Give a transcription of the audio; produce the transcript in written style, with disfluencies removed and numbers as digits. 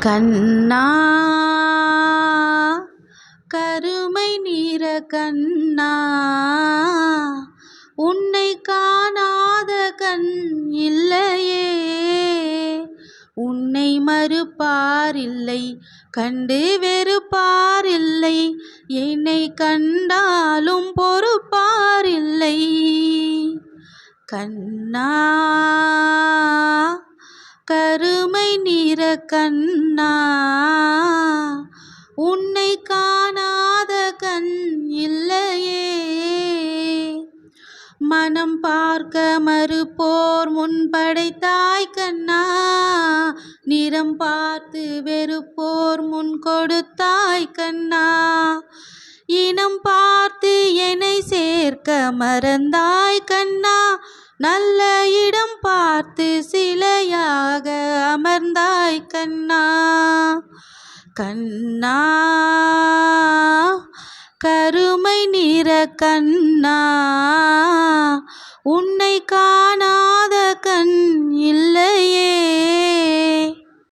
கண்ணா கருமை நிற கண்ணா, உன்னை காணாத கண் இல்லையே. உன்னை மறுப்பாரில்லை, கண்டு வெறுப்பாரில்லை, என்னை கண்டாலும் பொறுப்பாரில்லை. கண்ணா கருமை நிற கண்ணா, உன்னை காணாத கண் இல்லையே. மனம் பார்க்க மறுப்போர் முன்படைத்தாய் கண்ணா, நிறம் பார்த்து வெறுப்போர் முன் கொடுத்தாய் கண்ணா. இனம் பார்த்து என்னை சேர்க்க மறந்தாய் கண்ணா, நல்ல இடம் பார்த்து சிலையாக அமர்ந்தாய் கண்ணா. கண்ணா கருமை நிற கண்ணா, உன்னை காணா